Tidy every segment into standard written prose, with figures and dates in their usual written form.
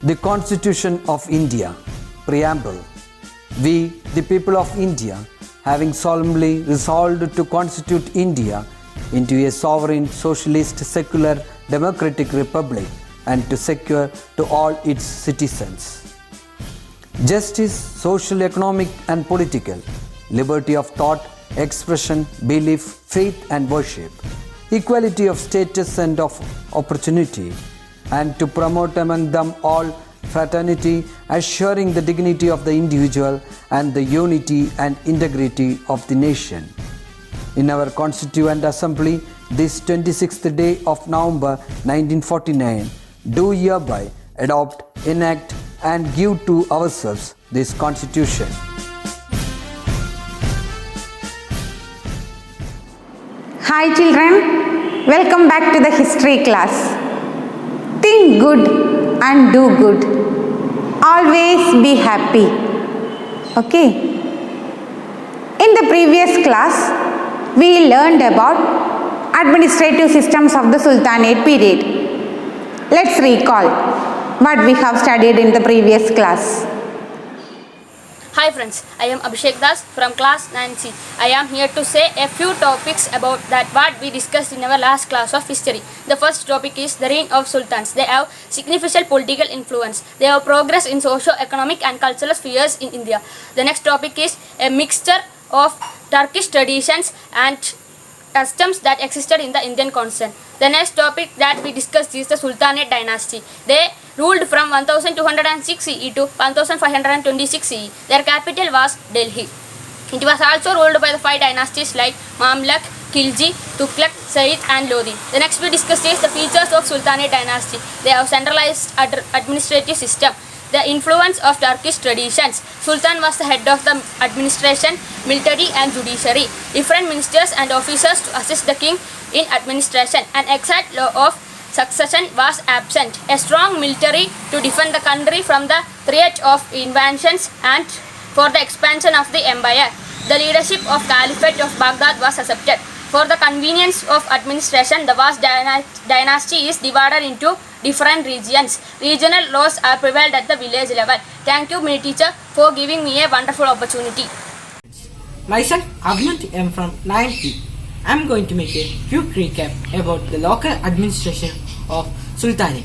The Constitution of India, Preamble. We, the people of India, having solemnly resolved to constitute India into a sovereign, socialist, secular, democratic republic and to secure to all its citizens justice, social, economic, and political, liberty of thought, expression, belief, faith, and worship, equality of status and of opportunity, and to promote among them all fraternity, assuring the dignity of the individual and the unity and integrity of the nation. In our Constituent Assembly, this 26th day of November 1949, do hereby adopt, enact, and give to ourselves this Constitution. Hi children, welcome back to the history class. Think good and do good. Always be happy. Okay. In the previous class, we learned about administrative systems of the Sultanate period. Let's recall what we have studied in the previous class. Hi friends, I am Abhishek Das from class 9C. I am here to say a few topics about that what we discussed in our last class of history. The first topic is the reign of sultans. They have significant political influence. They have progress in socio-economic and cultural spheres in India. The next topic is a mixture of Turkish traditions and customs that existed in the Indian continent. The next topic that we discussed is the Sultanate dynasty. They ruled from 1206 CE to 1526 CE. Their capital was Delhi. It was also ruled by the five dynasties like Mamluk, Khilji, Tughlaq, Sayyid and Lodi. The next we discussed is the features of Sultanate dynasty. They have centralized administrative system. The influence of Turkish traditions. Sultan was the head of the administration, military and judiciary. Different ministers and officers to assist the king in administration. An exact law of succession was absent. A strong military to defend the country from the threat of invasions and for the expansion of the empire. The leadership of Caliphate of Baghdad was accepted. For the convenience of administration, the vast dynasty is divided into different regions. Regional laws are prevailed at the village level. Thank you, Mini Teacher, for giving me a wonderful opportunity. Myself, Abhinanth M from 9P. I am going to make a quick recap about the local administration of Sultanate.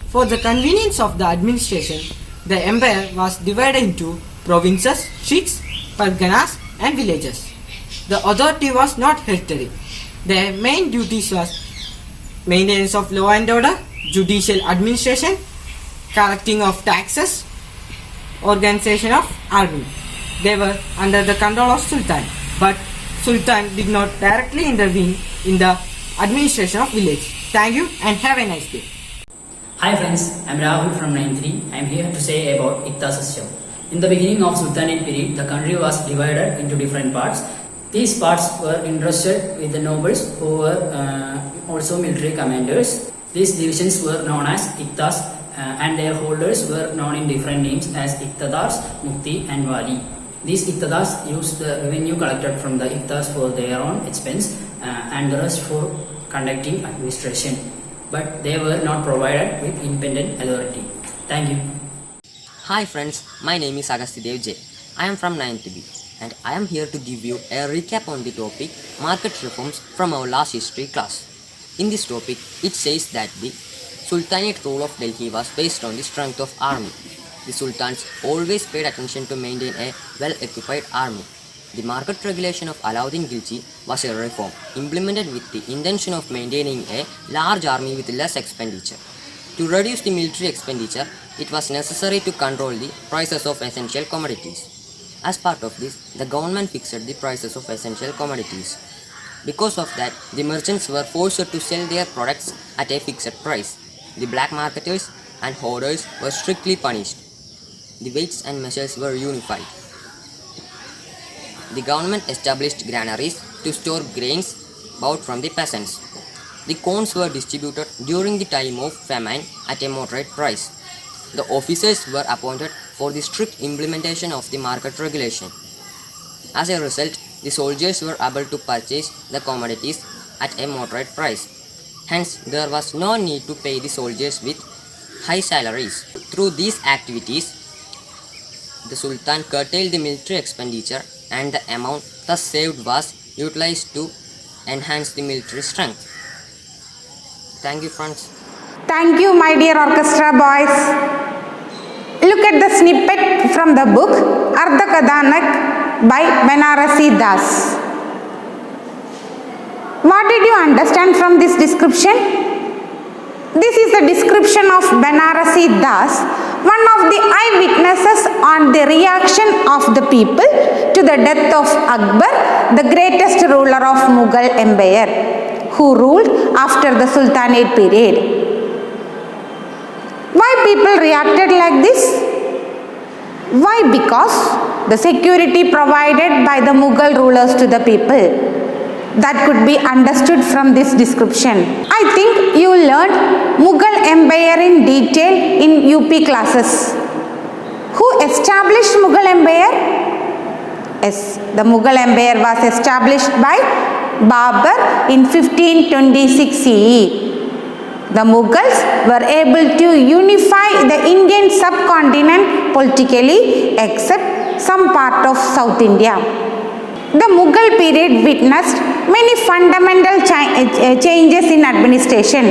For the convenience of the administration, the empire was divided into provinces, sheikhs, parganas and villages. The authority was not hereditary. Their main duties was maintenance of law and order, judicial administration, collecting of taxes, organization of army. They were under the control of Sultan, but Sultan did not directly intervene in the administration of village. Thank you and have a nice day. Hi friends, I am Rahul from 9.3. I am here to say about Iqta system. In the beginning of Sultanate period, the country was divided into different parts. These parts were entrusted with the nobles who were also military commanders. These divisions were known as Iqtas and their holders were known in different names as Iqtadars, Mufti and Wali. These Iqtadars used the revenue collected from the Iqtas for their own expense and the rest for conducting administration. But they were not provided with independent authority. Thank you. Hi friends, my name is Agasthidev J. I am from 9th B and I am here to give you a recap on the topic market reforms from our last history class. In this topic, it says that the Sultanate rule of Delhi was based on the strength of army. The sultans always paid attention to maintain a well-equipped army. The market regulation of Alauddin Khilji was a reform implemented with the intention of maintaining a large army with less expenditure. To reduce the military expenditure, it was necessary to control the prices of essential commodities. As part of this, the government fixed the prices of essential commodities. Because of that, the merchants were forced to sell their products at a fixed price. The black marketers and hoarders were strictly punished. The weights and measures were unified. The government established granaries to store grains bought from the peasants. The corns were distributed during the time of famine at a moderate price. The officers were appointed for the strict implementation of the market regulation. As a result, the soldiers were able to purchase the commodities at a moderate price. Hence, there was no need to pay the soldiers with high salaries. Through these activities, the Sultan curtailed the military expenditure and the amount thus saved was utilized to enhance the military strength. Thank you, friends. Thank you, my dear orchestra boys. Look at the snippet from the book Ardha Kadanak by Banarasi Das. What did you understand from this description? This is the description of Banarasi Das, one of the eyewitnesses on the reaction of the people to the death of Akbar, the greatest ruler of Mughal Empire, who ruled after the Sultanate period. Why people reacted like this? Why? Because the security provided by the Mughal rulers to the people. That could be understood from this description. I think you learned Mughal Empire in detail in UP classes. Who established Mughal Empire? Yes, the Mughal Empire was established by Babur in 1526 CE. The Mughals were able to unify the Indian subcontinent politically except some part of South India. The Mughal period witnessed many fundamental changes in administration.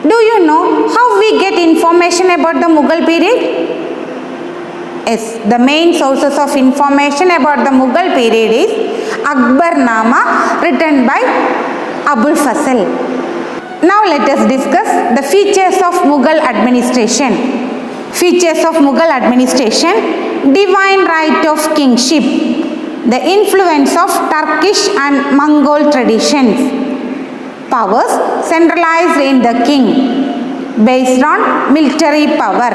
Do you know how we get information about the Mughal period? Yes, the main sources of information about the Mughal period is Akbarnama written by Abul Fasl. Now let us discuss the features of Mughal administration. Features of Mughal administration: divine right of kingship, the influence of Turkish and Mongol traditions, powers centralized in the king based on military power,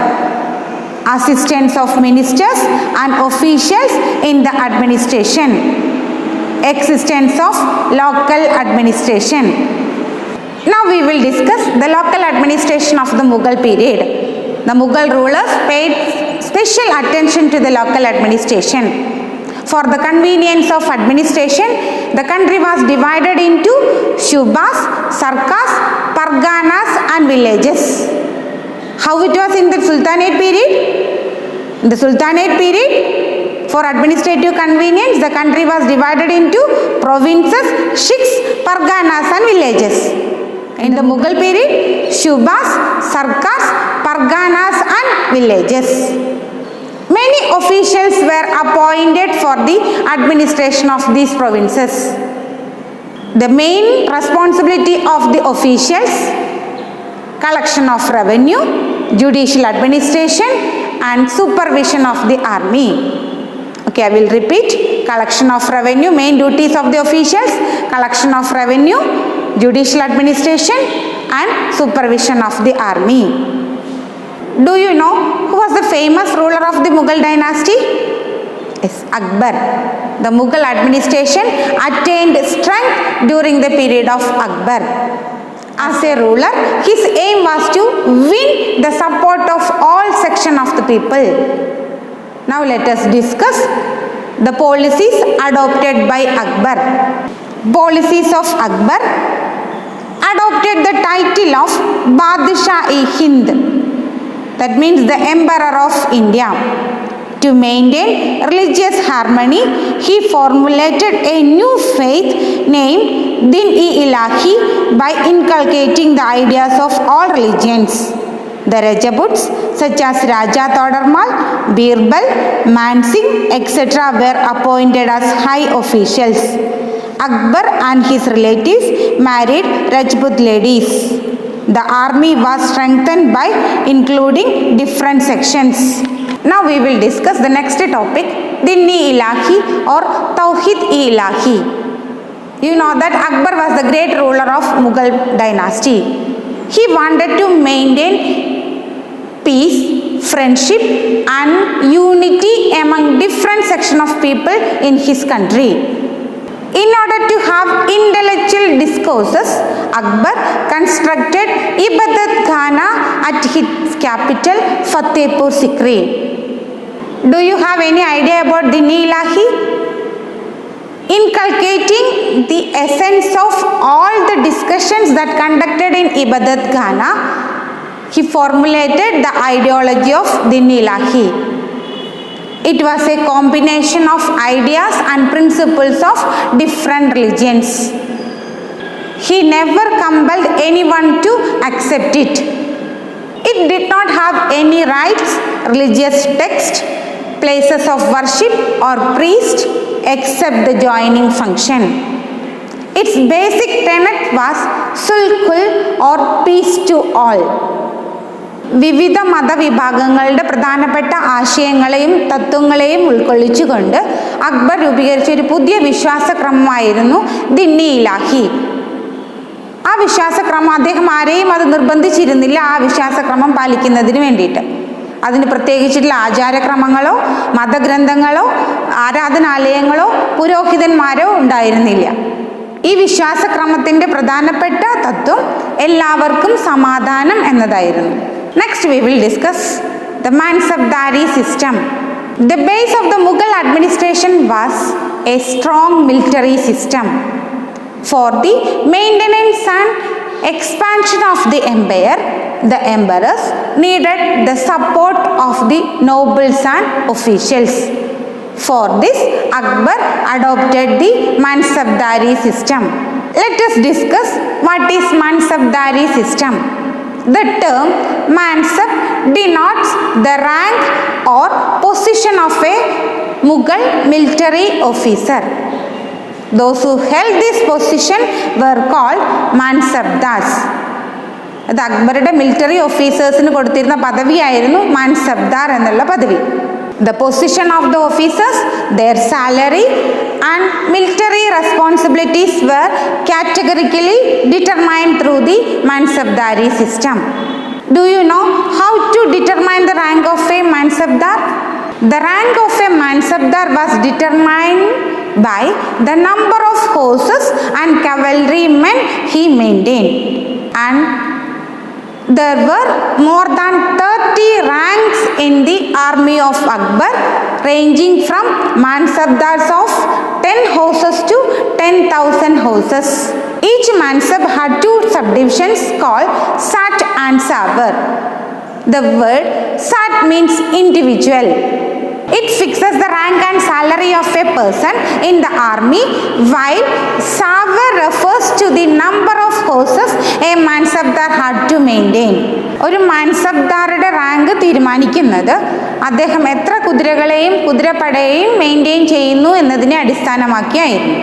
assistance of ministers and officials in the administration, existence of local administration. Now we will discuss the local administration of the Mughal period. The Mughal rulers paid special attention to the local administration. For the convenience of administration, the country was divided into shubas, sarkars, parganas and villages. How it was in the Sultanate period? In the Sultanate period, for administrative convenience, the country was divided into provinces, shiks, parganas and villages. In the Mughal period, shubas, sarkars, parganas and villages. Many officials were appointed for the administration of these provinces. The main responsibility of the officials: collection of revenue, judicial administration and supervision of the army. Okay, I will repeat. Collection of revenue, main duties of the officials: collection of revenue, judicial administration and supervision of the army. Do you know who was the famous ruler of the Mughal dynasty? Yes, Akbar. The Mughal administration attained strength during the period of Akbar. As a ruler, his aim was to win the support of all sections of the people. Now let us discuss the policies adopted by Akbar. Policies of Akbar: adopted the title of Badshah-e-Hind, that means the Emperor of India. To maintain religious harmony, he formulated a new faith named Din-e-Ilahi by inculcating the ideas of all religions. The Rajaputs such as Raja Todarmal, Birbal, Mansingh, etc. were appointed as high officials. Akbar and his relatives married Rajput ladies. The army was strengthened by including different sections. Now we will discuss the next topic, Din-e-Ilahi or Tawhid-e-Ilahi. You know that Akbar was the great ruler of Mughal dynasty. He wanted to maintain peace, friendship and unity among different sections of people in his country. In order to have intellectual discourses, Akbar constructed Ibadat Khana at his capital Fatehpur Sikri. Do you have any idea about Din-e-Ilahi? Inculcating the essence of all the discussions that conducted in Ibadat Khana, he formulated the ideology of Din Ilahi. It was a combination of ideas and principles of different religions. He never compelled anyone to accept it. It did not have any rites, religious text, places of worship or priest except the joining function. Its basic tenet was sulkhul or peace to all. വിവിധ മതവിഭാഗങ്ങളുടെ പ്രധാനപ്പെട്ട ആശയങ്ങളെയും തത്വങ്ങളെയും ഉൾക്കൊള്ളിച്ചുകൊണ്ട് അക്ബർ രൂപീകരിച്ച ഒരു പുതിയ വിശ്വാസക്രമമായിരുന്നു ദിന്നി ഇലാഹി. ആ വിശ്വാസക്രമം അദ്ദേഹം ആരെയും അത് നിർബന്ധിച്ചിരുന്നില്ല ആ വിശ്വാസക്രമം പാലിക്കുന്നതിന് വേണ്ടിയിട്ട്. അതിന് പ്രത്യേകിച്ചിട്ടുള്ള ആചാരക്രമങ്ങളോ മതഗ്രന്ഥങ്ങളോ ആരാധനാലയങ്ങളോ പുരോഹിതന്മാരോ ഉണ്ടായിരുന്നില്ല. ഈ വിശ്വാസക്രമത്തിൻ്റെ പ്രധാനപ്പെട്ട തത്വം എല്ലാവർക്കും സമാധാനം എന്നതായിരുന്നു. Next we will discuss the Mansabdari system. The base of the Mughal administration was a strong military system. For the maintenance and expansion of the empire, the emperors needed the support of the nobles and officials. For this, Akbar adopted the Mansabdari system. Let us discuss what is Mansabdari system. The term Mansab denotes the rank or position of a Mughal military officer. Those who held this position were called Mansabdars. അത് അക്ബറുടെ military ഓഫീസേഴ്സിന് കൊടുത്തിരുന്ന പദവിയായിരുന്നു മാൻസബ്ദാർ എന്നുള്ള പദവി. The position of the officers, their salary and military responsibilities were categorically determined through the Mansabdari system. Do you know how to determine the rank of a Mansabdar? The rank of a Mansabdar was determined by the number of horses and cavalrymen he maintained. And there were more than 30 ranks in the army of Akbar, ranging from Mansabdars of 10 horses to 10,000 horses. Each Mansab had two subdivisions called Sat and Sabar. The word Sat means individual. It fixes the rank and salary of a person in the army, while Savar refers to the number of horses a Mansabdar had to maintain. ഒരു മാൻസബ്ദാറുടെ rank തീരുമാനിക്കുന്നത് അദ്ദേഹം എത്ര കുതിരകളെയും കുതിരപ്പടയെയും maintain ചെയ്യുന്നു എന്നതിനെ അടിസ്ഥാനമാക്കിയായിരുന്നു.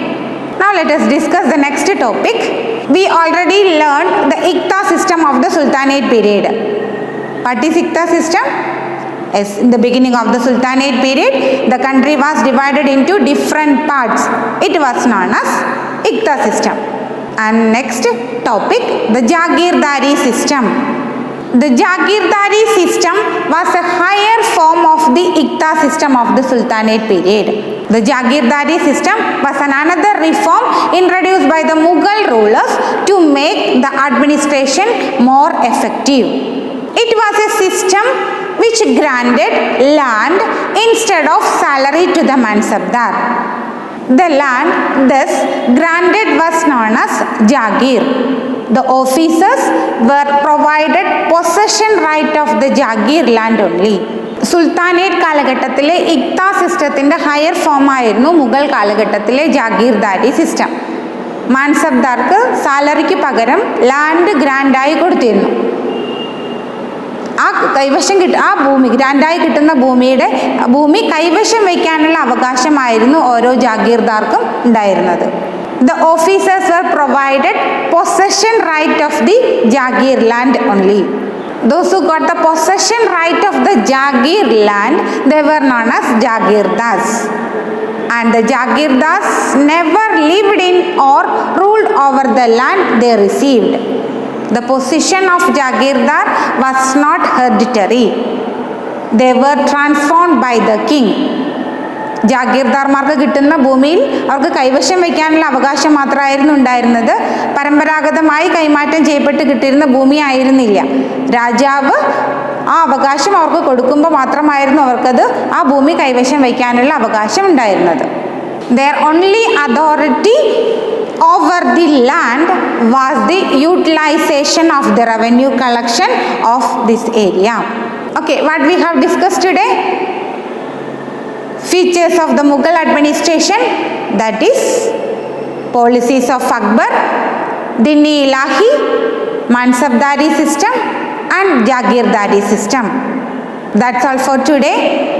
Now let us discuss the next topic. We already learned the Iqta system of the Sultanate period. What is Iqta system? Yes, in the beginning of the Sultanate period, the country was divided into different parts. It was known as Iqta system. And next topic, the Jagirdari system. The Jagirdari system was a higher form of the Iqta system of the Sultanate period. The Jagirdari system was another reform introduced by the Mughal rulers to make the administration more effective. It was a system which granted land instead of salary to the Mansabdar. The land thus granted was known as Jagir. The officers were provided possession right of the Jagir land only. Sultanate കാലഘട്ടത്തിലെ ഇക്ത സിസ്റ്റത്തിൻ്റെ higher form ആയിരുന്നു മുഗൾ കാലഘട്ടത്തിലെ Jagirdari system. മാൻസബ്ദാർക്ക് സാലറിക്ക് പകരം land ഗ്രാൻഡായി കൊടുത്തിരുന്നു. ആ കൈവശം ആ ഭൂമി ഗ്രാൻഡായി കിട്ടുന്ന ഭൂമി കൈവശം വയ്ക്കാനുള്ള അവകാശമായിരുന്നു ഓരോ ജാഗീർദാർക്കും ഉണ്ടായിരുന്നത്. The officers were provided possession right of the Jagir land only. Those who got the possession right of the Jagir land, they were known as Jagirdars. And the Jagirdars never lived in or ruled over the land they received. The position of Jagirdar was not hereditary. They were transformed by the king. ജാഗീർദാർമാർക്ക് കിട്ടുന്ന ഭൂമിയിൽ അവർക്ക് കൈവശം വയ്ക്കാനുള്ള അവകാശം മാത്രമായിരുന്നു ഉണ്ടായിരുന്നത്. പരമ്പരാഗതമായി കൈമാറ്റം ചെയ്യപ്പെട്ട് കിട്ടിയിരുന്ന ഭൂമി ആയിരുന്നില്ല. രാജാവ് ആ അവകാശം അവർക്ക് കൊടുക്കുമ്പോൾ മാത്രമായിരുന്നു അവർക്കത് ആ ഭൂമി കൈവശം വയ്ക്കാനുള്ള അവകാശം ഉണ്ടായിരുന്നത്. Their only authority over the land was the utilization of the revenue collection of this area. Okay, what we have discussed today? Features of the Mughal administration, that is policies of Akbar, Dinni Ilahi, Mansabdari system and Jagirdari system. That's all for today.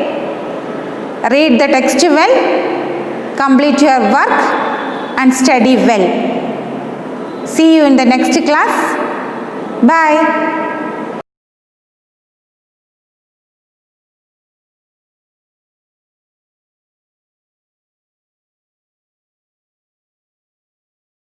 Read the text well, complete your work and study well. See you in the next class. Bye.